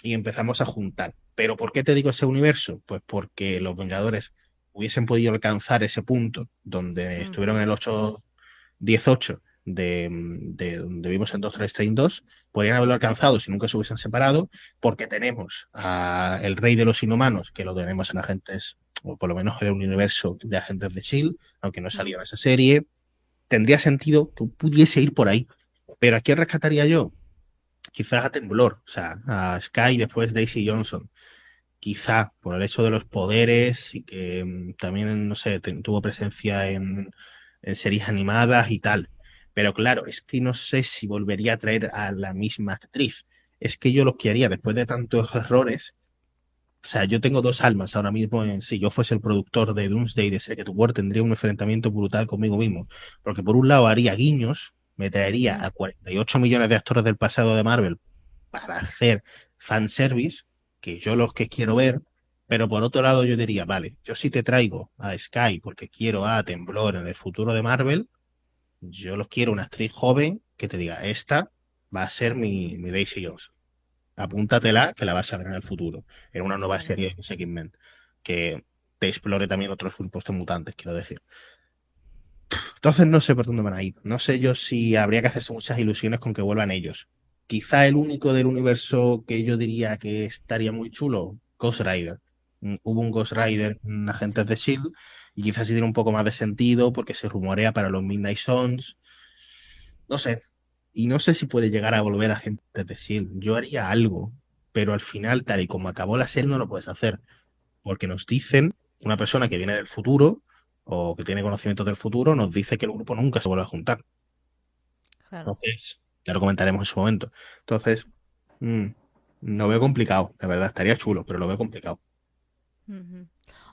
Speaker 1: Y empezamos a juntar. ¿Pero por qué te digo ese universo? Pues porque los Vengadores hubiesen podido alcanzar ese punto donde estuvieron en el 8-18 de donde vimos en Doctor Strange 2, podrían haberlo alcanzado si nunca se hubiesen separado, porque tenemos a el Rey de los Inhumanos, que lo tenemos en Agentes, o por lo menos en el universo de Agentes de S.H.I.E.L.D., aunque no salió en esa serie. Tendría sentido que pudiese ir por ahí. Pero ¿a quién rescataría yo? Quizás a Temblor, o sea, a Sky y después Daisy Johnson. Quizá por el hecho de los poderes y que también, no sé, tuvo presencia en series animadas y tal. Pero claro, es que no sé si volvería a traer a la misma actriz. Es que yo lo que haría después de tantos errores, o sea, yo tengo dos almas ahora mismo. Si yo fuese el productor de Doomsday de Secret War, tendría un enfrentamiento brutal conmigo mismo. Porque por un lado haría guiños, me traería a 48 millones de actores del pasado de Marvel para hacer fanservice, que yo los que quiero ver, pero por otro lado yo diría, vale, yo si te traigo a Sky porque quiero a Temblor en el futuro de Marvel, yo los quiero una actriz joven que te diga, esta va a ser mi Daisy Johnson. Apúntatela, que la vas a ver en el futuro, en una nueva
Speaker 2: Vale.
Speaker 1: serie de los X-Men, que te explore también otros grupos de mutantes, quiero decir. Entonces no sé por dónde van a ir. No sé yo si habría que hacerse muchas ilusiones con que vuelvan ellos. Quizá el único del universo que yo diría que estaría muy chulo, Ghost Rider. Hubo un Ghost
Speaker 2: Ah,
Speaker 1: Rider en Agentes
Speaker 2: sí.
Speaker 1: de S.H.I.E.L.D. y quizás sí tiene un poco más de sentido porque se rumorea para los Midnight Suns. No sé. Y no sé si puede llegar a volver Agentes de S.H.I.E.L.D. Yo haría algo, pero al final, tal y como acabó la serie, no lo puedes hacer. Porque nos dicen, una persona que viene del futuro o que tiene conocimientos del futuro, nos dice que el grupo nunca se vuelve a juntar.
Speaker 2: Claro.
Speaker 1: Entonces, ya lo comentaremos en su momento. Entonces, mm, lo veo complicado, la verdad, estaría chulo, pero lo veo complicado.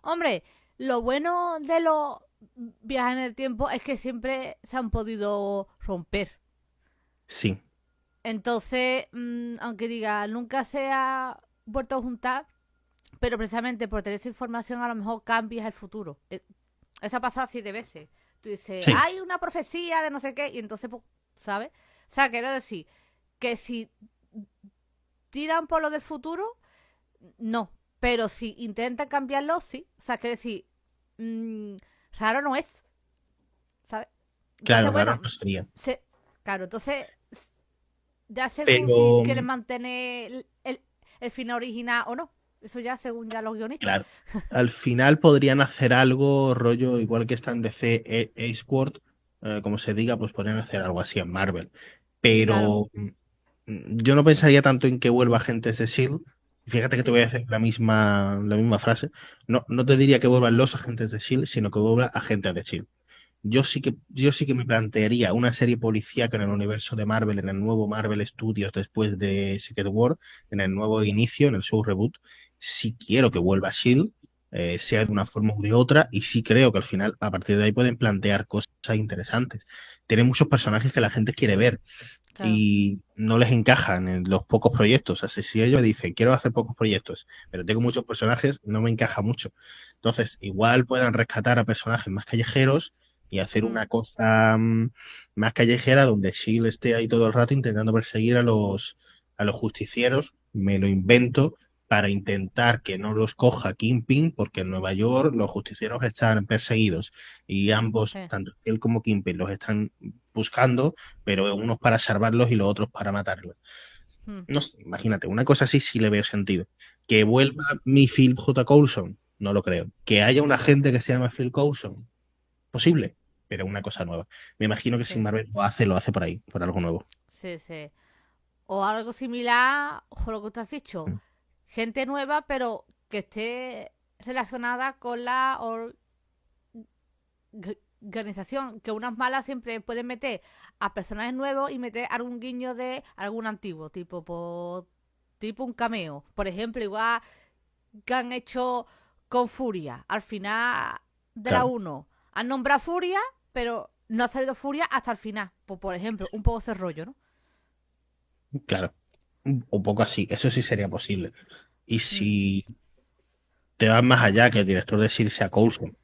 Speaker 2: Hombre, lo bueno de los viajes en el tiempo es que siempre se han podido romper.
Speaker 1: Sí,
Speaker 2: Entonces, aunque diga, nunca se ha vuelto a juntar, pero precisamente por tener esa información a lo mejor cambias el futuro. Eso ha pasado 7 veces. Tú dices,
Speaker 1: sí,
Speaker 2: hay una profecía de no sé qué, y entonces, pues, ¿sabes? O sea, quiero decir que si tiran por lo del futuro, no. Pero si intentan cambiarlo, sí. O sea, quiero decir, mmm, raro no es, ¿sabes? Entonces,
Speaker 1: claro, raro
Speaker 2: bueno,
Speaker 1: no sería.
Speaker 2: claro, entonces, ya según si
Speaker 1: Pero,
Speaker 2: quieren mantener el final original o no. Eso ya según ya los guionistas.
Speaker 1: claro, al final podrían hacer algo rollo, igual que está en DC Ace World, como se diga, pues podrían hacer algo así en Marvel.
Speaker 2: Claro,
Speaker 1: Pero yo no pensaría tanto en que vuelva Agentes de S.H.I.E.L.D. Fíjate que te
Speaker 2: sí.
Speaker 1: voy a hacer la misma frase. No, no te diría que vuelvan los agentes de S.H.I.E.L.D., sino que vuelvan agentes de S.H.I.E.L.D. Yo sí que me plantearía una serie policíaca en el universo de Marvel, en el nuevo Marvel Studios después de Secret War, en el nuevo inicio, en el show reboot. Sí quiero que vuelva Shield, sea de una forma u de otra, y sí creo que al final, a partir de ahí, pueden plantear cosas interesantes. Tiene muchos personajes que la gente quiere ver
Speaker 2: Claro.
Speaker 1: y no les encajan en los pocos proyectos. O sea, si ellos dicen, quiero hacer pocos proyectos, pero tengo muchos personajes, no me encaja mucho. Entonces, igual puedan rescatar a personajes más callejeros y hacer una cosa más callejera donde Shield esté ahí todo el rato intentando perseguir a los justicieros, me lo invento, para intentar que no los coja Kingpin, porque en Nueva York los justicieros están perseguidos y ambos,
Speaker 2: Sí.
Speaker 1: tanto Shield como Kingpin, los están buscando, pero unos para salvarlos y los otros para matarlos.
Speaker 2: Mm.
Speaker 1: No sé, imagínate, una cosa así sí le veo sentido. Que vuelva mi Phil J. Coulson, no lo creo. Que haya un agente que se llama Phil Coulson, posible, pero una cosa nueva. Me imagino que si
Speaker 2: Sí,
Speaker 1: Marvel lo hace por ahí, por algo nuevo.
Speaker 2: sí, sí. O algo similar, o lo que tú has dicho,
Speaker 1: Mm.
Speaker 2: gente nueva, pero que esté relacionada con la organización. Que unas malas siempre pueden meter a personajes nuevos y meter algún guiño de algún antiguo, tipo un cameo. Por ejemplo, igual que han hecho con Furia. Al final de la
Speaker 1: Claro,
Speaker 2: 1 han nombrado Furia, pero no ha salido Furia hasta el final. Pues, por ejemplo, un poco ese rollo, ¿no?
Speaker 1: claro. Un poco así, eso sí sería posible. Y
Speaker 2: Mm,
Speaker 1: si te vas más allá, que el director de S.H.I.E.L.D. sea Coulson,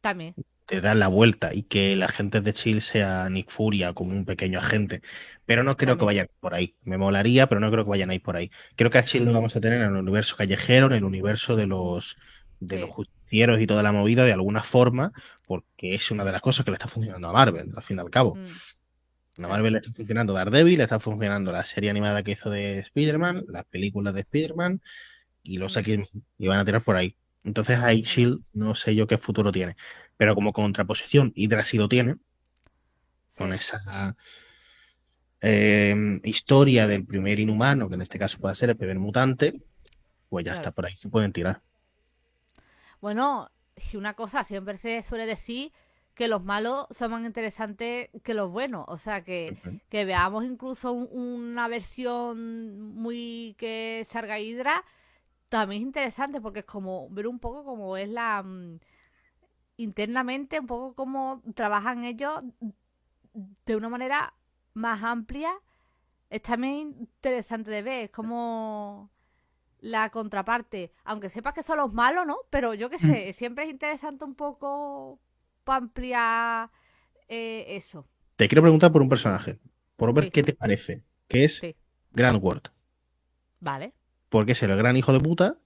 Speaker 2: también,
Speaker 1: te das la vuelta y que el agente de S.H.I.E.L.D. sea Nick Furia como un pequeño agente. Pero no creo que
Speaker 2: también.
Speaker 1: vayan por ahí. Me molaría, pero no creo que vayan a ir por ahí. Creo que a S.H.I.E.L.D. lo vamos a tener en el universo callejero, en el universo de los
Speaker 2: Sí.
Speaker 1: justicieros y toda la movida de alguna forma, porque es una de las cosas que le está funcionando a Marvel, al fin y al cabo.
Speaker 2: Mm,
Speaker 1: A
Speaker 2: claro.
Speaker 1: Marvel le está funcionando Daredevil, le está funcionando la serie animada que hizo de Spider-Man, las películas de Spider-Man y los
Speaker 2: Mm,
Speaker 1: X y van a tirar por ahí. Entonces ahí
Speaker 2: también.
Speaker 1: Shield no sé yo qué futuro tiene. Pero como contraposición, Hydra sí lo tiene, con
Speaker 2: Sí,
Speaker 1: esa historia del primer inhumano, que en este caso puede ser el primer mutante, pues ya está,
Speaker 2: claro.
Speaker 1: por ahí se pueden tirar.
Speaker 2: Bueno, y una cosa, siempre se suele decir que los malos son más interesantes que los buenos. O sea,
Speaker 1: Ujú.
Speaker 2: que veamos incluso una versión muy que salga Hydra, también es interesante porque es como ver un poco cómo es internamente, un poco cómo trabajan ellos de una manera más amplia. Es también interesante de ver, es como la contraparte, aunque sepas que son los malos, ¿no? Pero yo qué
Speaker 1: Mm.
Speaker 2: sé, siempre es interesante un poco para ampliar eso.
Speaker 1: Te quiero preguntar por un personaje, por ver
Speaker 2: Sí,
Speaker 1: qué te parece, que es
Speaker 2: sí,
Speaker 1: Grant Ward.
Speaker 2: vale,
Speaker 1: Porque es el gran hijo de puta,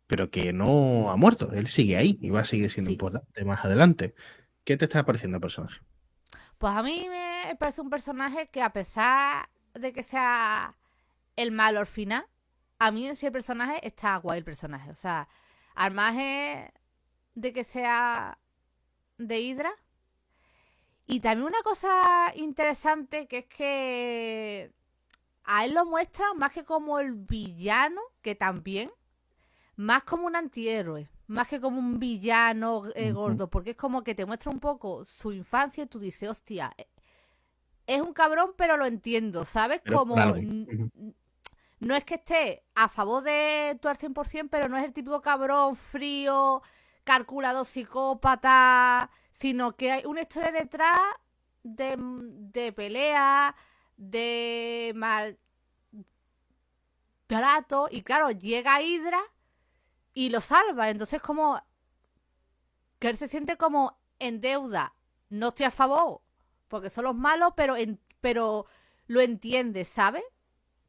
Speaker 1: pero que no ha muerto. Él sigue ahí y va a seguir siendo
Speaker 2: sí.
Speaker 1: importante más adelante. ¿Qué te está pareciendo el personaje?
Speaker 2: Pues a mí me parece un personaje que a pesar de que sea el malo al final, a mí en sí el personaje está guay el personaje. O sea, al margen de que sea de Hydra. Y también una cosa interesante que es que a él lo muestra más que como el villano, que también, más como un antihéroe, más que como un villano
Speaker 1: Ujú.
Speaker 2: gordo, porque es como que te muestra un poco su infancia y tú dices, hostia, es un cabrón, pero lo entiendo, ¿sabes?
Speaker 1: Pero por
Speaker 2: Como
Speaker 1: algo. Ujú.
Speaker 2: no es que esté a favor de tú al 100%, pero no es el típico cabrón frío, calculado, psicópata, sino que hay una historia detrás de pelea, de maltrato, y claro, llega Hydra y lo salva. Entonces, como que él se siente como en deuda. No estoy a favor, porque son los malos, pero lo entiende, ¿sabes?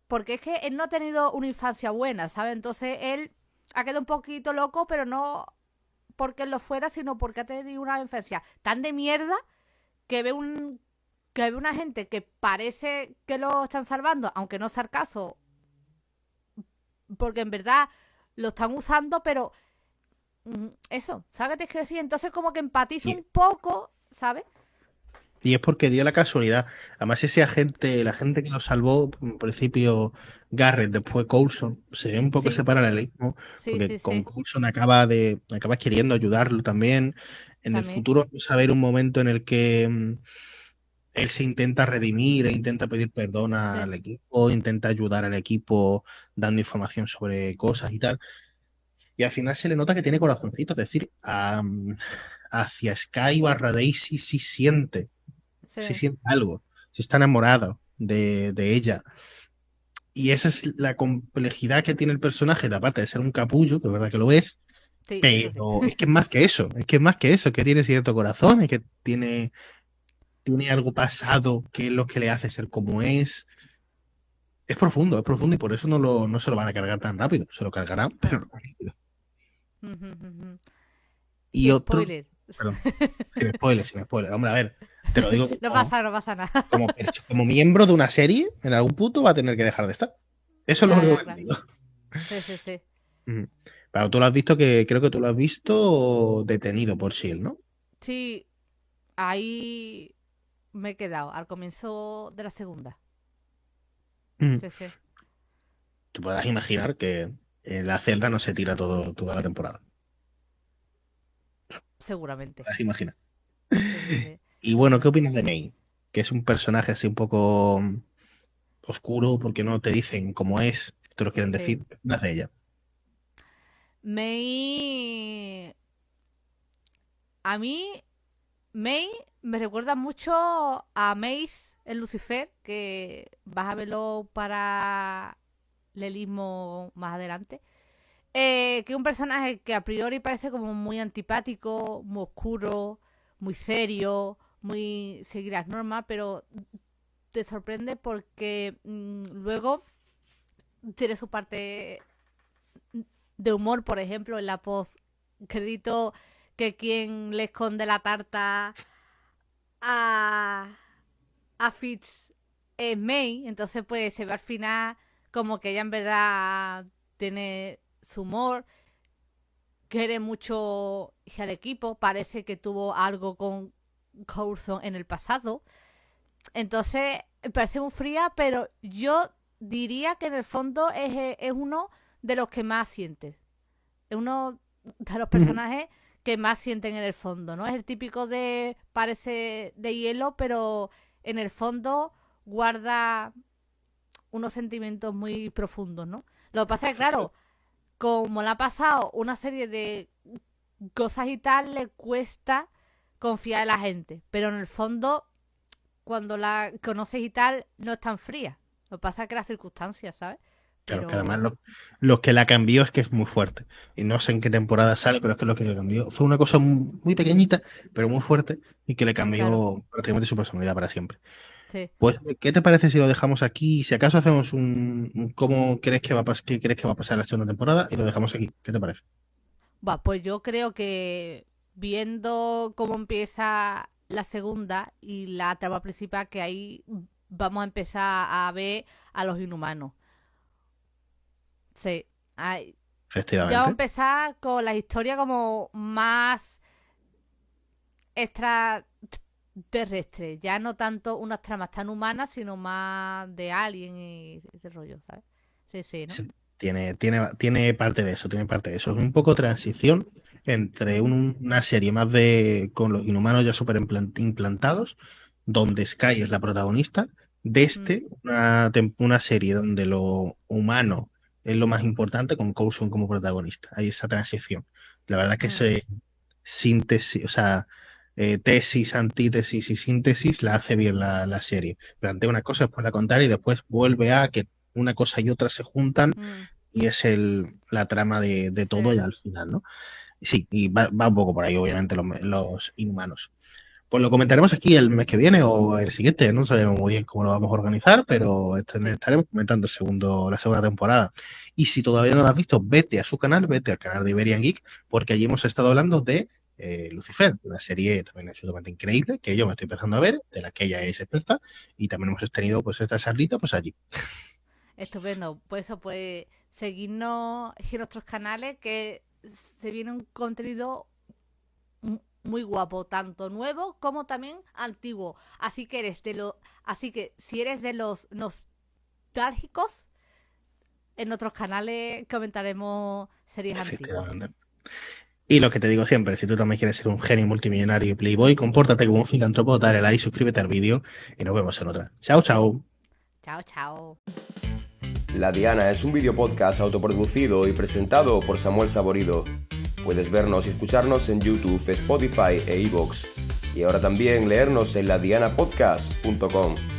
Speaker 2: Porque es que él no ha tenido una infancia buena, ¿sabes? Entonces él ha quedado un poquito loco, pero no porque él lo fuera, sino porque ha tenido una infancia tan de mierda que ve una gente que parece que lo están salvando, aunque no sea el caso, porque en verdad lo están usando, pero eso, ¿sabes qué te quiero decir? Entonces como que empatizo
Speaker 1: Y,
Speaker 2: un poco, ¿sabes?
Speaker 1: y es porque dio la casualidad. Además, ese agente, la gente que lo salvó, en principio Garrett, después Coulson, se ve un poco ese
Speaker 2: Sí,
Speaker 1: paralelismo,
Speaker 2: sí,
Speaker 1: porque
Speaker 2: sí,
Speaker 1: con
Speaker 2: sí,
Speaker 1: Coulson acaba queriendo ayudarlo también. En el
Speaker 2: también,
Speaker 1: futuro vamos a ver un momento en el que él se intenta redimir, e intenta pedir perdón
Speaker 2: sí,
Speaker 1: al equipo, intenta ayudar al equipo dando información sobre cosas y tal. Y al final se le nota que tiene corazoncito, es decir, hacia Sky barra Daisy sí
Speaker 2: sí,
Speaker 1: siente algo, sí está enamorado de ella. Y esa es la complejidad que tiene el personaje, de aparte de ser un capullo, que es verdad que lo es,
Speaker 2: sí, eso sí.
Speaker 1: pero es que es más que eso, es que es más que eso, que tiene cierto corazón, es que tiene algo pasado que es lo que le hace ser como es. Es profundo y por eso no se lo van a cargar tan rápido. Se lo cargarán, pero
Speaker 2: Claro.
Speaker 1: no tan rápido. Y
Speaker 2: Y
Speaker 1: otro,
Speaker 2: spoiler.
Speaker 1: perdón, sin spoiler. Hombre, a ver, te lo digo
Speaker 2: No
Speaker 1: como,
Speaker 2: pasa, no pasa nada.
Speaker 1: como miembro de una serie, en algún punto va a tener que dejar de estar. Eso es lo
Speaker 2: Ya,
Speaker 1: único
Speaker 2: ya,
Speaker 1: que te
Speaker 2: claro.
Speaker 1: digo.
Speaker 2: Sí, sí, sí.
Speaker 1: Ujú. Pero tú lo has visto, que creo que tú lo has visto detenido por Shield, ¿no?
Speaker 2: Sí, ahí me he quedado, al comienzo de la segunda.
Speaker 1: Ujú.
Speaker 2: Sí, sí,
Speaker 1: Tú podrás imaginar que la celda no se tira toda la temporada.
Speaker 2: seguramente.
Speaker 1: Podrás imaginar.
Speaker 2: Sí, sí, sí.
Speaker 1: Y bueno, ¿qué opinas de May? Que es un personaje así un poco oscuro porque no te dicen cómo es, te lo quieren
Speaker 2: Sí.
Speaker 1: decir. ¿Qué opinas de ella?
Speaker 2: May... A mí, May me recuerda mucho a Mace en Lucifer, que vas a verlo para lelismo más adelante. Que es un personaje que a priori parece como muy antipático, muy oscuro, muy serio, muy seguir las normas, pero te sorprende porque luego tiene su parte de humor, por ejemplo, en la post crédito, que quien le esconde la tarta a, a Fitz es May, entonces pues se ve al final como que ella en verdad tiene su humor, quiere mucho al equipo, parece que tuvo algo con Coulson en el pasado, entonces parece muy fría, pero yo diría que en el fondo es uno de los que más sientes, es uno de los
Speaker 1: Ujú.
Speaker 2: personajes que más sienten en el fondo, ¿no? Es el típico de parece de hielo, pero en el fondo guarda unos sentimientos muy profundos, ¿no? Lo que pasa es que, claro, como le ha pasado una serie de cosas y tal, le cuesta confiar en la gente. Pero en el fondo, cuando la conoces y tal, no es tan fría. Lo que pasa es que las circunstancias, ¿sabes?
Speaker 1: Claro, que además
Speaker 2: Pero,
Speaker 1: lo que la cambió es que es muy fuerte. Y no sé en qué temporada sale, pero es que lo que le cambió fue una cosa muy pequeñita, pero muy fuerte, y que le
Speaker 2: claro,
Speaker 1: cambió prácticamente su personalidad para siempre.
Speaker 2: sí.
Speaker 1: Pues, ¿qué te parece si lo dejamos aquí? Si acaso hacemos un cómo crees que va a qué crees que va a pasar la segunda temporada y lo dejamos aquí. ¿Qué te parece?
Speaker 2: Va, pues yo creo que viendo cómo empieza la segunda y la trama principal, que ahí vamos a empezar a ver a los inhumanos. Sí, ya vamos a
Speaker 1: Efectivamente.
Speaker 2: empezar con la historia como más extraterrestre. Ya no tanto unas tramas tan humanas, sino más de alien y ese rollo, ¿sabes? Sí, sí, ¿no?
Speaker 1: Sí, tiene parte de eso, tiene parte de eso. Es un poco transición entre una serie más de con los inhumanos ya súper implantados, donde Sky es la protagonista,
Speaker 2: Mm,
Speaker 1: desde una serie donde lo humano es lo más importante, con Coulson como protagonista. Hay esa transición. La verdad que
Speaker 2: mm,
Speaker 1: ese síntesis, o sea, tesis, antítesis y síntesis la hace bien la serie. Plantea una cosa, después la contar y después vuelve a que una cosa y otra se juntan
Speaker 2: mm,
Speaker 1: y es la trama de todo
Speaker 2: sí.
Speaker 1: ya al final, ¿no? Sí, y va un poco por ahí, obviamente, los inhumanos. Pues lo comentaremos aquí el mes que viene o el siguiente, no sabemos muy bien cómo lo vamos a organizar, pero
Speaker 2: Sí.
Speaker 1: estaremos comentando la segunda temporada. Y si todavía no lo has visto, vete a su canal, vete al canal de Iberian Geek, porque allí hemos estado hablando de Lucifer, una serie también absolutamente increíble, que yo me estoy empezando a ver, de la que ella es experta, y también hemos tenido pues esta charlita pues allí.
Speaker 2: Estupendo. Pues eso, pues seguirnos en nuestros canales que se viene un contenido muy guapo, tanto nuevo como también antiguo. Así que si eres de los nostálgicos, en nuestros canales comentaremos series antiguas.
Speaker 1: Efectivamente. Y lo que te digo siempre, si tú también quieres ser un genio multimillonario y playboy, compórtate como un filántropo, dale like, suscríbete al vídeo y nos vemos en otra. Chao, chao.
Speaker 2: Chao, chao.
Speaker 3: La Diana es un video podcast autoproducido y presentado por Samuel Saborido. Puedes vernos y escucharnos en YouTube, Spotify e iVoox. Y ahora también leernos en ladianapodcast.com.